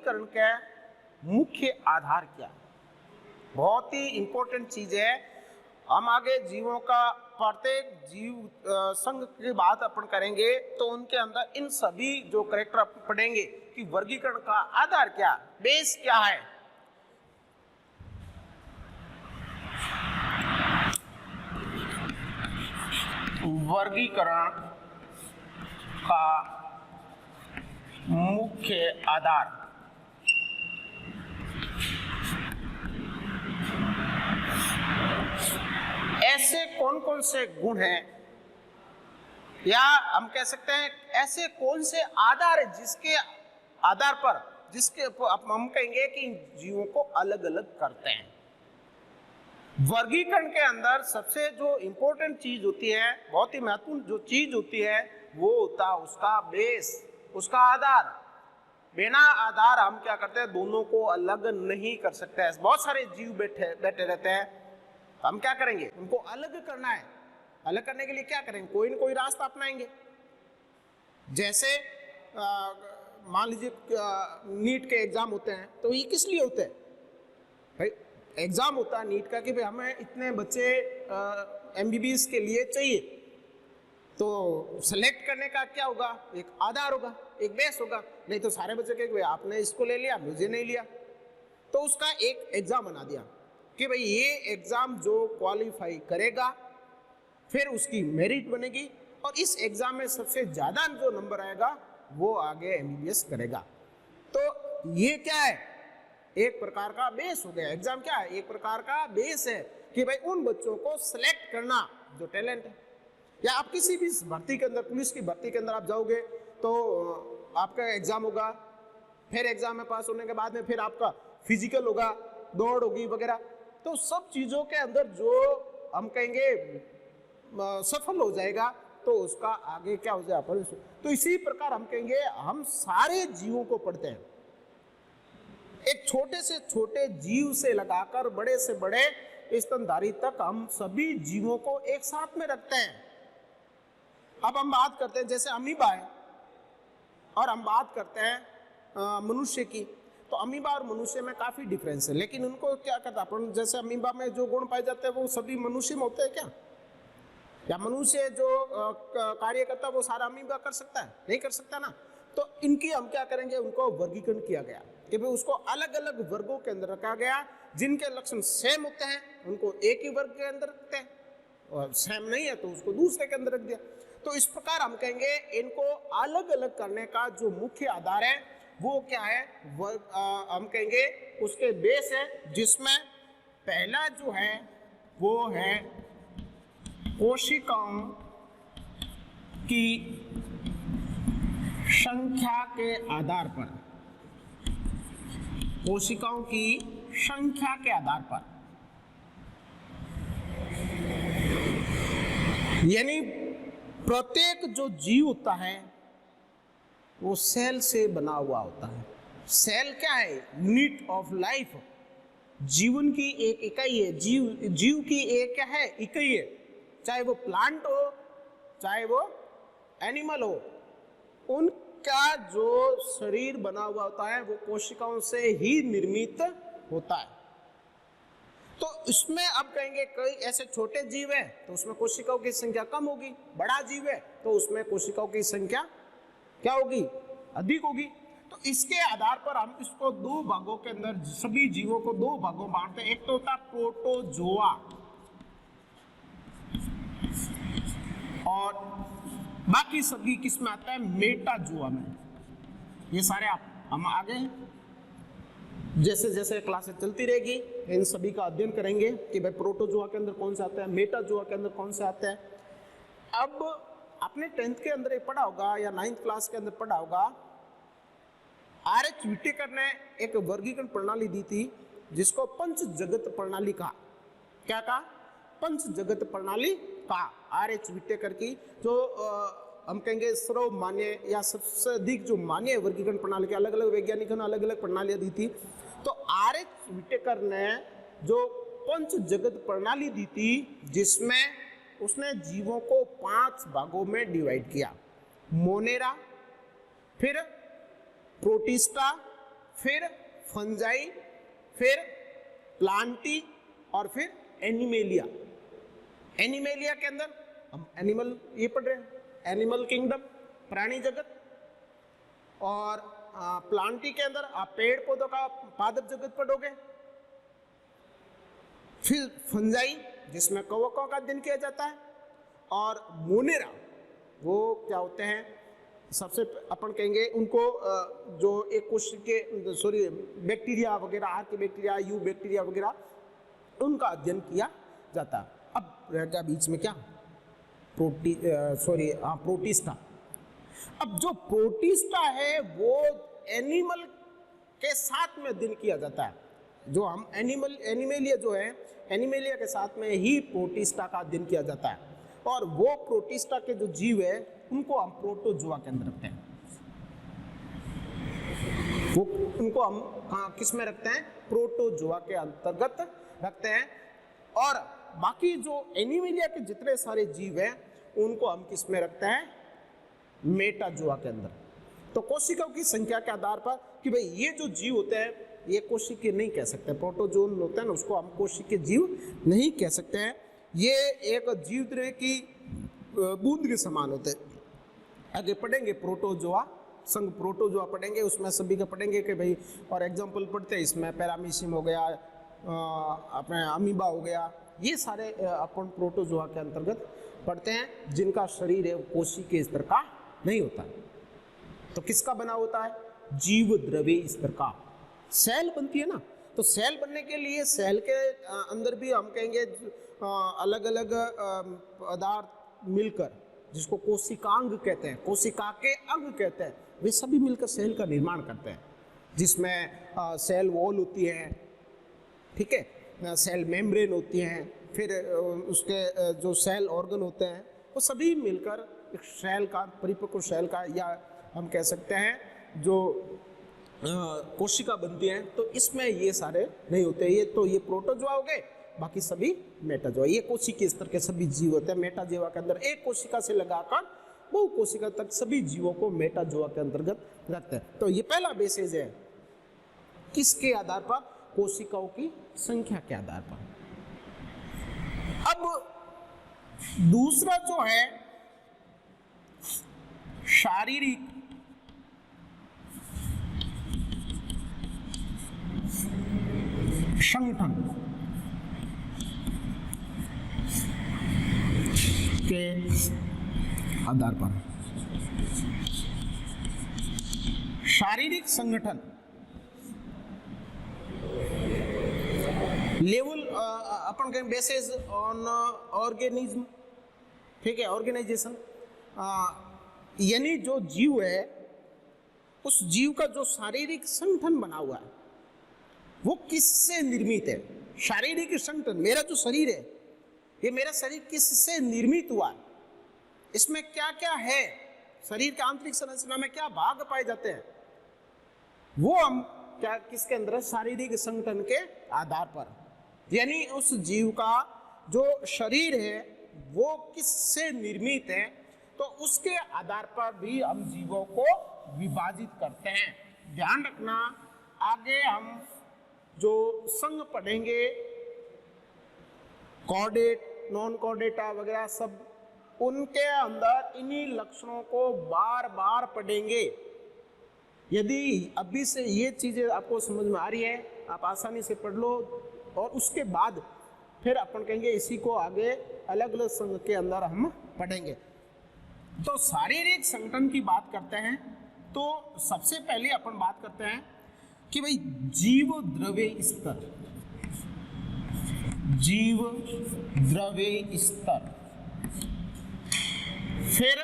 वर्गीकरण का मुख्य आधार क्या है? बहुत ही इंपॉर्टेंट चीज है। हम आगे जीवों का प्रत्येक जीव संघ की बात अपन करेंगे तो उनके अंदर इन सभी जो कैरेक्टर अपन पढ़ेंगे कि वर्गीकरण का आधार क्या, बेस क्या है। वर्गीकरण का मुख्य आधार। ऐसे कौन कौन से गुण हैं, या हम कह सकते हैं ऐसे कौन से आधार है जिसके आधार पर हम कहेंगे कि जीवों को अलग अलग करते हैं। वर्गीकरण के अंदर सबसे जो इंपॉर्टेंट चीज होती है, बहुत ही महत्वपूर्ण जो चीज होती है, वो होता है उसका बेस, उसका आधार। बिना आधार हम क्या करते हैं, दोनों को अलग नहीं कर सकते। बहुत सारे जीव बैठे रहते हैं, हम क्या करेंगे, उनको अलग करना है। अलग करने के लिए क्या करेंगे, कोई न कोई रास्ता अपनाएंगे। जैसे मान लीजिए नीट के एग्जाम होते हैं, तो ये किस लिए होते हैं भाई? एग्जाम होता है नीट का कि भाई हमें इतने बच्चे एमबीबीएस के लिए चाहिए, तो सेलेक्ट करने का क्या होगा, एक आधार होगा, एक बेस होगा। नहीं तो सारे बच्चे के भाई आपने इसको ले लिया, मुझे नहीं लिया, तो उसका एक एग्जाम बना दिया कि भाई ये एग्जाम जो क्वालिफाई करेगा फिर उसकी मेरिट बनेगी, और इस एग्जाम में सबसे ज्यादा जो नंबर आएगा वो आगे एमबीबीएस करेगा। तो ये क्या है, एक प्रकार का बेस हो गया। एग्जाम क्या है, एक प्रकार का बेस है कि भाई उन बच्चों को सिलेक्ट करना जो टैलेंट है। या आप किसी भी भर्ती के अंदर, पुलिस की भर्ती के अंदर आप जाओगे तो आपका एग्जाम होगा, फिर एग्जाम में पास होने के बाद में फिर आपका फिजिकल होगा, दौड़ होगी वगैरह। तो सब चीजों के अंदर जो हम कहेंगे सफल हो जाएगा तो उसका आगे क्या हो जाएगा। तो इसी प्रकार हम कहेंगे हम सारे जीवों को पढ़ते हैं, एक छोटे से छोटे जीव से लगाकर बड़े से बड़े स्तनधारी तक हम सभी जीवों को एक साथ में रखते हैं। अब हम बात करते हैं जैसे अमीबा है और हम बात करते हैं मनुष्य की, तो अमीबा और मनुष्य में काफी डिफरेंस है। लेकिन उनको क्या करता है अपन, जैसे अमीबा में जो गुण पाए जाते हैं वो सभी मनुष्य में होते हैं क्या? या मनुष्य जो कार्य करता है वो सारा अमीबा कर सकता है? नहीं कर सकता ना। तो इनकी हम क्या करेंगे, उनको वर्गीकरण किया गया कि भाई उसको अलग अलग वर्गों के अंदर रखा गया। जिनके लक्षण सेम होते हैं उनको एक ही वर्ग के अंदर रखते हैं, और सेम नहीं है तो उसको दूसरे के अंदर रख दिया। तो इस प्रकार हम कहेंगे इनको अलग अलग करने का जो मुख्य आधार है वो क्या है, हम कहेंगे उसके बेस है, जिसमें पहला जो है वो है कोशिकाओं की संख्या के आधार पर। कोशिकाओं की संख्या के आधार पर, यानी प्रत्येक जो जीव होता है वो सेल से बना हुआ होता है। सेल क्या है, यूनिट ऑफ लाइफ, जीवन की एक इकाई है। जीव की एक क्या है, इकाई है। चाहे वो प्लांट हो चाहे वो एनिमल हो, उनका जो शरीर बना हुआ होता है वो कोशिकाओं से ही निर्मित होता है। तो इसमें अब कहेंगे कई ऐसे छोटे जीव है तो उसमें कोशिकाओं की संख्या कम होगी, बड़ा जीव है तो उसमें कोशिकाओं की संख्या क्या होगी, अधिक होगी। तो इसके आधार पर हम इसको दो भागों के अंदर, सभी जीवों को दो भागों में बांटते हैं। एक तो होता है प्रोटोजोआ और बाकी सभी किसमें आता है, मेटाजोआ में। ये सारे हम आगे जैसे जैसे क्लासेस चलती रहेगी इन सभी का अध्ययन करेंगे कि भाई प्रोटोजोआ के अंदर कौन सा आता है, मेटाजोआ के अंदर कौन सा आता है। अब आपने 10th के अंदर पढ़ा होगा या 9th क्लास के अंदर पढ़ा होगा, आर.एच. व्हिटेकर ने एक वर्गीकरण प्रणाली दी थी जिसको पंच जगत प्रणाली कहा। क्या कहा, पंच जगत प्रणाली कहा। आर.एच. व्हिटेकर की जो हम कहेंगे सर्वमान्य या सबसे अधिक जो मान्य वर्गीकरण प्रणाली के, अलग अलग वैज्ञानिकों ने अलग अलग प्रणालियां दी थी। तो आर.एच. व्हिटेकर ने जो पंच जगत प्रणाली दी थी जिसमें उसने जीवों को 5 भागों में डिवाइड किया। मोनेरा, फिर प्रोटिस्टा, फिर फंजाई, फिर प्लांटी और फिर एनिमेलिया। एनिमेलिया के अंदर हम एनिमल ये पढ़ रहे हैं, एनिमल किंगडम, प्राणी जगत। और प्लांटी के अंदर आप पेड़ पौधों का पादप जगत पढ़ोगे। फिर फंजाई जिसमें कवकों का अध्ययन किया जाता है। और मोनेरा वो क्या होते हैं, सबसे अपन कहेंगे उनको जो एक कोशिका के सॉरी बैक्टीरिया वगैरह, आर्की बैक्टीरिया, यू बैक्टीरिया वगैरह, उनका अध्ययन किया जाता है। अब रह गया बीच में क्या, प्रोटिस्टा। अब जो प्रोटिस्टा है वो एनिमल के साथ में अध्ययन किया जाता है। जो हम एनिमेलिया जो है, एनिमेलिया के साथ में ही प्रोटिस्टा का अध्ययन किया जाता है। और वो प्रोटिस्टा के जो जीव है उनको हम प्रोटोजोआ के अंदर रखते हैं। वो उनको हम किस में रखते हैं, प्रोटोजोआ के अंतर्गत रखते हैं। और बाकी जो एनिमेलिया के जितने सारे जीव हैं उनको हम किस में रखते हैं, मेटाजोआ के अंदर। तो कोशिकाओं की संख्या के आधार पर कि भाई ये जो जीव होते हैं ये कोशिकीय नहीं कह सकते, प्रोटोजोन होते हैं ना उसको हम कोशिकीय जीव नहीं कह सकते हैं। ये एक जीव द्रव्य की बूंद के समान होते हैं। आगे पढ़ेंगे प्रोटोजोआ, संग प्रोटोजोआ पढ़ेंगे, उसमें सभी का पढ़ेंगे कि भाई, और एग्जाम्पल पढ़ते हैं इसमें पैरामीशियम हो गया, अपने अमीबा हो गया, ये सारे अपन प्रोटोजोआ के अंतर्गत पढ़ते हैं जिनका शरीर है कोशिकीय स्तर का नहीं होता। तो किसका बना होता है, जीव द्रव्य स्तर का। सेल बनती है ना, तो सेल बनने के लिए सेल के अंदर भी हम कहेंगे अलग अलग पदार्थ मिलकर, जिसको कोशिकांग कहते हैं, कोशिका के अंग कहते हैं, वे सभी मिलकर सेल का निर्माण करते हैं। जिसमें सेल वॉल होती है, ठीक है, सेल मेम्ब्रेन होती हैं, फिर उसके जो सेल ऑर्गन होते हैं वो सभी मिलकर एक सेल का, परिपक्व सेल का, या हम कह सकते हैं जो कोशिका बनती हैं। तो इसमें ये सारे नहीं होते, ये तो ये प्रोटोजोआ हो गए, बाकी सभी मेटाजोआ। ये कोशिकीय स्तर के सभी जीव होते हैं। मेटाजोआ के अंदर एक कोशिका से लगाकर बहु कोशिका तक सभी जीवों को मेटाजोआ के अंतर्गत रखते हैं। तो ये पहला बेसिस है, किसके आधार पर, कोशिकाओं की संख्या के आधार पर। अब दूसरा जो है शारीरिक संगठन के आधार पर। शारीरिक संगठन लेवल अपन कहें बेसिस ऑन ऑर्गेनिज्म, ठीक है, ऑर्गेनाइजेशन। यानी जो जीव है उस जीव का जो शारीरिक संगठन बना हुआ है वो किससे निर्मित है। शारीरिक संगठन, मेरा जो शरीर है ये मेरा शरीर किससे निर्मित हुआ है, इसमें क्या क्या है, शरीर के आंतरिक संरचना में क्या भाग पाए जाते हैं, वो हम क्या किसके अंदर, शारीरिक संगठन के आधार पर। यानी उस जीव का जो शरीर है वो किससे निर्मित है, तो उसके आधार पर भी हम जीवों को विभाजित करते हैं। ध्यान रखना, आगे हम जो संघ पढ़ेंगे, कॉर्डेट, नॉन कॉर्डेटा वगैरह सब, उनके अंदर इन्हीं लक्षणों को बार बार पढ़ेंगे। यदि अभी से ये चीजें आपको समझ में आ रही है, आप आसानी से पढ़ लो, और उसके बाद फिर अपन कहेंगे इसी को आगे अलग अलग संघ के अंदर हम पढ़ेंगे। तो शारीरिक संगठन की बात करते हैं तो सबसे पहले अपन बात करते हैं कि भाई जीव द्रव्य स्तर, जीव द्रव्य स्तर, फिर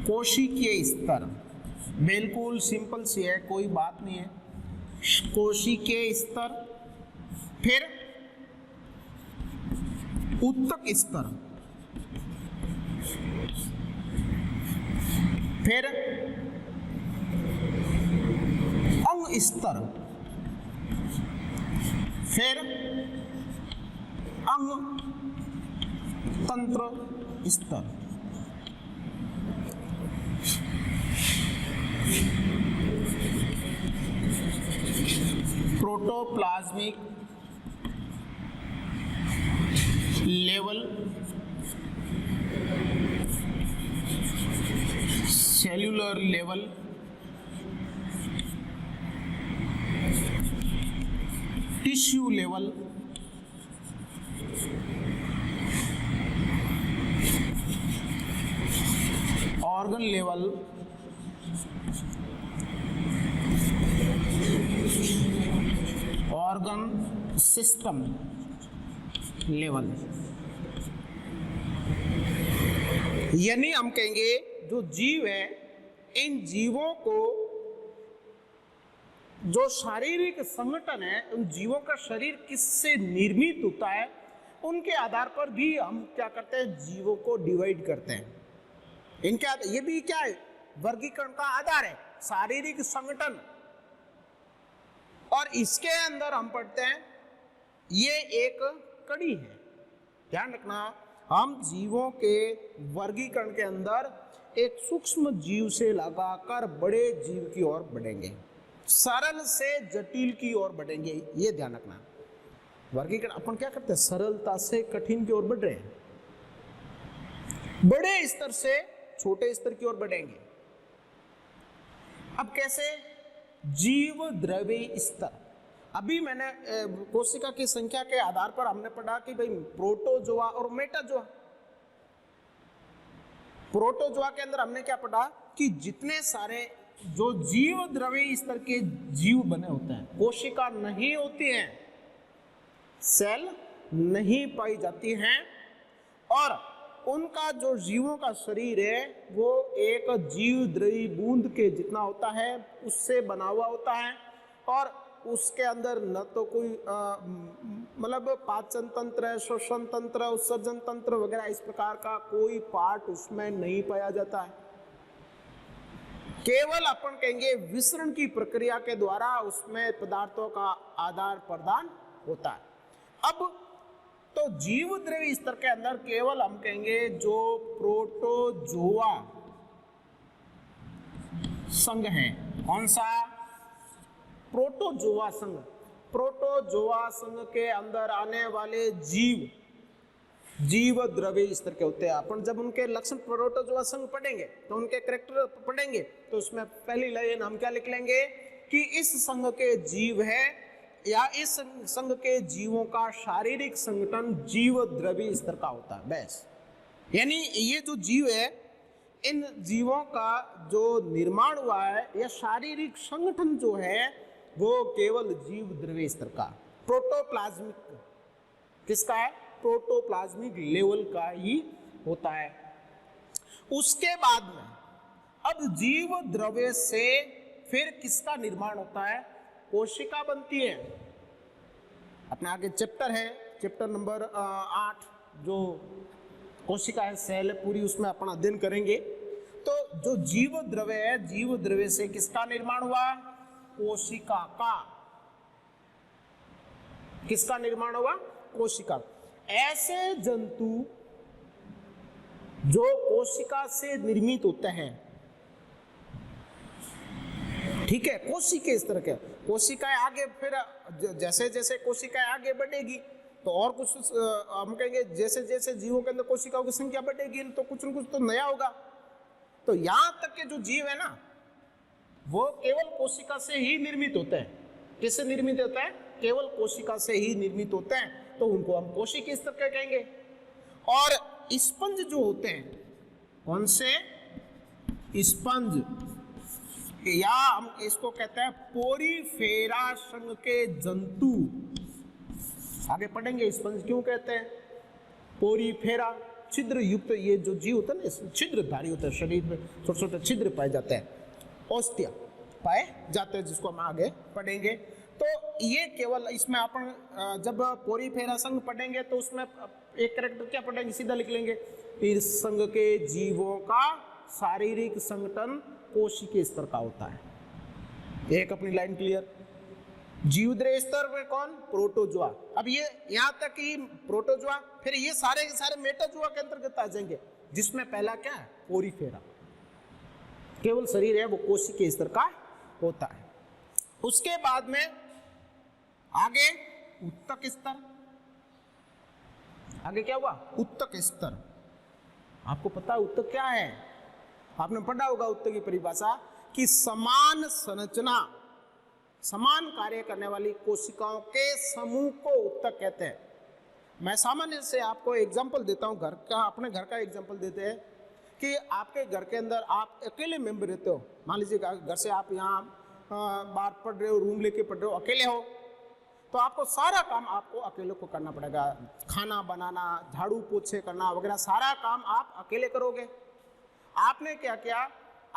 कोशिकीय स्तर। बिल्कुल सिंपल सी है, कोई बात नहीं है। कोशिकीय स्तर, फिर ऊतक स्तर, फिर अंग स्तर, फिर अंग तंत्र स्तर। Protoplasmic level, cellular level, tissue level, organ level, organ system level. यानी हम कहेंगे जो जीव है, इन जीवों को जो शारीरिक संगठन है, उन जीवों का शरीर किससे निर्मित होता है, उनके आधार पर भी हम क्या करते हैं, जीवों को डिवाइड करते हैं। इनके ये भी क्या है, वर्गीकरण का आधार है, शारीरिक संगठन। और इसके अंदर हम पढ़ते हैं, ये एक कड़ी है, ध्यान रखना। हम जीवों के वर्गीकरण के अंदर एक सूक्ष्म जीव से लगाकर बड़े जीव की ओर बढ़ेंगे, सरल से जटिल की ओर बढ़ेंगे, ये ध्यान रखना। वर्गीकरण अपन क्या करते हैं, सरलता से कठिन की ओर बढ़ रहे हैं, बड़े स्तर से छोटे स्तर की ओर बढ़ेंगे। अब कैसे, जीव द्रव्य स्तर। अभी मैंने कोशिका की संख्या के आधार पर हमने पढ़ा कि भाई प्रोटोजोआ और मेटाजोआ। प्रोटोजोआ के अंदर हमने क्या पढ़ा कि जितने सारे जो जीव द्रव्य स्तर के जीव बने होते हैं, कोशिका नहीं होती हैं, सेल नहीं पाई जाती हैं, और उनका जो जीवों का शरीर है वो एक जीव द्रव्य बूंद के जितना होता है, उससे बना हुआ होता है। और उसके अंदर न तो कोई मतलब पाचन तंत्र, श्वसन तंत्र, उत्सर्जन तंत्र वगैरह इस प्रकार का कोई पार्ट उसमें नहीं पाया जाता है। केवल अपन कहेंगे विसरण की प्रक्रिया के द्वारा उसमें पदार्थों का आदान प्रदान होता है। अब तो जीव द्रव्य स्तर के अंदर केवल हम कहेंगे जो प्रोटोजोआ संघ है, कौन सा, प्रोटोजोआ संघ। प्रोटोजोआ संघ के अंदर आने वाले जीव जीव द्रव्य स्तर के होते हैं। अपन जब उनके लक्षण प्रोटोजोआ संघ पढ़ेंगे तो उनके कैरेक्टर पढ़ेंगे तो उसमें पहली लाइन हम क्या लिख लेंगे कि इस संघ के जीव है या इस संघ के जीवों का शारीरिक संगठन जीव द्रव्य स्तर का होता है, बस। यानी ये जो जीव है, इन जीवों का जो निर्माण हुआ है या शारीरिक संगठन जो है वो केवल जीव द्रव्य स्तर का, प्रोटोप्लाज्मिक किसका है, प्रोटोप्लाज्मिक लेवल का ही होता है। उसके बाद में अब जीव द्रव्य से फिर किसका निर्माण होता है, कोशिका बनती है। अपने आगे चैप्टर है, चैप्टर नंबर 8 जो कोशिका है, सेल है पूरी, उसमें अपन अध्ययन करेंगे। तो जो जीव द्रव्य है, जीव द्रव्य से किसका निर्माण हुआ, कोशिका का। किसका निर्माण हुआ, कोशिका। ऐसे जंतु जो कोशिका से निर्मित होते हैं, ठीक है, कोशिका इस तरह के, कोशिकाएं आगे फिर जैसे जैसे कोशिकाएं आगे बढ़ेगी तो और कुछ हम कहेंगे जैसे जैसे जीवों के अंदर कोशिकाओं की संख्या बढ़ेगी तो कुछ न कुछ तो नया होगा। तो यहां तक के जो जीव है ना वो केवल कोशिका से ही निर्मित होते हैं। किससे निर्मित होता है, केवल कोशिका से ही निर्मित होते हैं, तो उनको हम कोशिका स्तर के कहेंगे। और स्पंज जो होते हैं, कौन से, स्पंज, या हम इसको कहते हैं पोरीफेरा संघ के जंतु। आगे पढ़ेंगे स्पंज क्यों कहते हैं, पोरीफेरा, छिद्र युक्त ये जो जीव होता है ना, छिद्रधारी होता है, शरीर में छोटे छोटे छिद्र पाए जाते हैं, ओस्टिया पाए जाते हैं, जिसको हम आगे पढ़ेंगे। तो ये केवल इसमें अपन जब पोरीफेरा संघ पढ़ेंगे तो उसमें एक कैरेक्टर क्या पढ़ेंगे, सीधा लिख लेंगे, इस संघ के जीवों का शारीरिक संगठन कोशिकीय स्तर का होता है। एक अपनी लाइन क्लियर। जीवद्रव्य स्तर में कौन, प्रोटोजोआ। अब ये यहाँ तक ही प्रोटोजोआ, फिर ये सारे के सारे मेटाजोआ के अंतर्गत आ जाएंगे, जिसमें पहला क्या है, पोरीफेरा, केवल शरीर है वो कोशिकीय स्तर का होता है। उसके बाद में आगे उत्तक स्तर, आगे क्या हुआ? उत्तक स्तर। आपको पता है उत्तक क्या है? आपने पढ़ा होगा उत्तक की परिभाषा कि समान संरचना, समान कार्य करने वाली कोशिकाओं के समूह को उत्तक कहते हैं। मैं सामान्य से आपको एग्जांपल देता हूं, घर का, अपने घर का एग्जांपल देते हैं कि आपके घर के अंदर आप अकेले मेंबर रहते हो। मान लीजिए घर से आप यहाँ बाहर पढ़ रहे हो, रूम लेके पढ़ रहे हो, अकेले हो, तो आपको सारा काम आपको अकेले को करना पड़ेगा। खाना बनाना, झाड़ू पोछे करना वगैरह सारा काम आप अकेले करोगे। आपने क्या किया?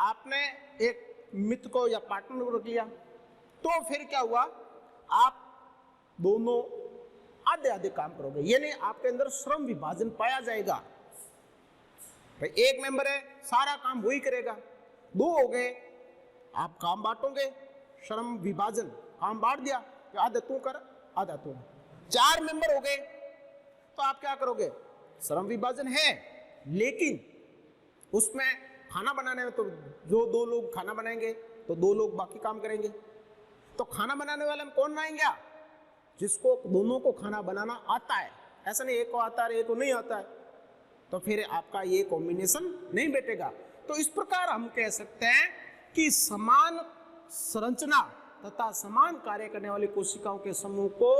आपने एक मित्र को या पार्टनर को रख लिया, तो फिर क्या हुआ? आप दोनों आधे आधे काम करोगे, यानी आपके अंदर श्रम विभाजन पाया जाएगा। भाई एक मेंबर है, सारा काम वही करेगा। दो हो गए, आप काम बांटोगे, श्रम विभाजन, काम बांट दिया, आधा तू कर आधा तू। चार मेंबर हो गए तो आप क्या करोगे? श्रम विभाजन है, लेकिन उसमें खाना बनाने में तो जो दो लोग खाना बनाएंगे तो दो लोग बाकी काम करेंगे। तो खाना बनाने वाले में कौन आएंगे? जिसको दोनों को खाना बनाना आता है। ऐसा नहीं एक को आता है एक को नहीं आता है, तो फिर आपका ये कॉम्बिनेशन नहीं बैठेगा। तो इस प्रकार हम कह सकते हैं कि समान संरचना तथा समान कार्य करने वाली कोशिकाओं के समूह को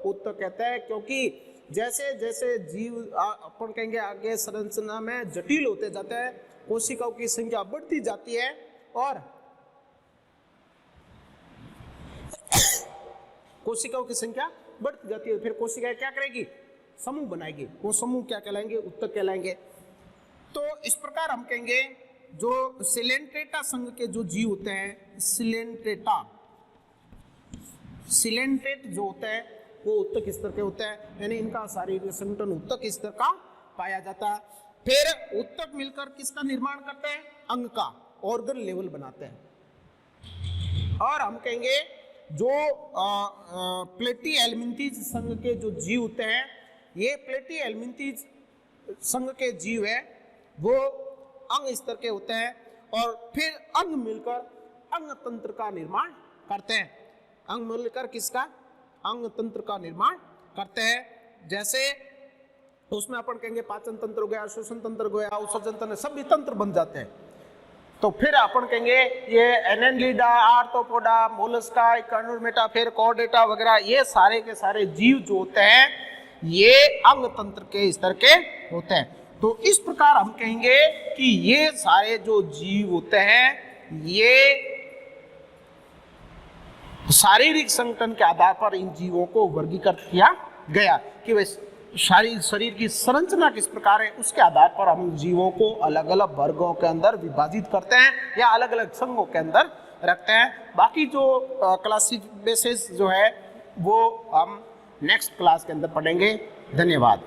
उत्तक कहते हैं, क्योंकि जैसे जैसे जीव अपन कहेंगे आगे संरचना में जटिल होते जाते हैं, कोशिकाओं की संख्या बढ़ती जाती है और कोशिकाओं की संख्या बढ़ती जाती है, फिर कोशिकाएं क्या करेगी? समूह बनाएगी। वो समूह क्या कहलाएंगे? उत्तक कहलाएंगे। तो इस प्रकार हम कहेंगे जो सिलेंट्रेटा संघ के जो जीव होते हैं, सिलेंट्रेट जो होता है वो उत्तक स्तर के होते हैं, यानी इनका शारीरिक संगठन उत्तक स्तर का पाया जाता है। फिर उत्तक मिलकर किसका निर्माण करते हैं? अंग का, ऑर्गन लेवल बनाते हैं। और हम कहेंगे जो प्लेटी एल्मिंथीज संघ के जो जीव होते हैं, ये प्लेटी एल्मिंथीज संघ के जीव है वो अंग स्तर के होते हैं, और फिर अंग मिलकर अंग तंत्र का निर्माण करते हैं। अंग मिलकर किसका? अंग तंत्र का निर्माण करते हैं। जैसे उसमें अपन कहेंगे पाचन तंत्र हो गया, श्वसन तंत्र हो गया, उत्सर्जन तंत्र, सभी तंत्र बन जाते हैं। तो फिर अपन कहेंगे ये एनेलिडा, आर्थ्रोपोडा, मोलस्का, इकोनोडर्मा, फिर कॉर्डेटा वगैरह, ये सारे के सारे जीव जो होते हैं ये अंग तंत्र के स्तर के होते हैं। तो इस प्रकार हम कहेंगे कि ये सारे जो जीव होते हैं ये शारीरिक संगठन के आधार पर इन जीवों को वर्गीकृत किया गया कि वे शरीर की संरचना किस प्रकार है, उसके आधार पर हम जीवों को अलग अलग वर्गों के अंदर विभाजित करते हैं या अलग अलग संघों के अंदर रखते हैं। बाकी जो क्लासिफिकेशन जो है वो हम नेक्स्ट क्लास के अंदर पढ़ेंगे। धन्यवाद।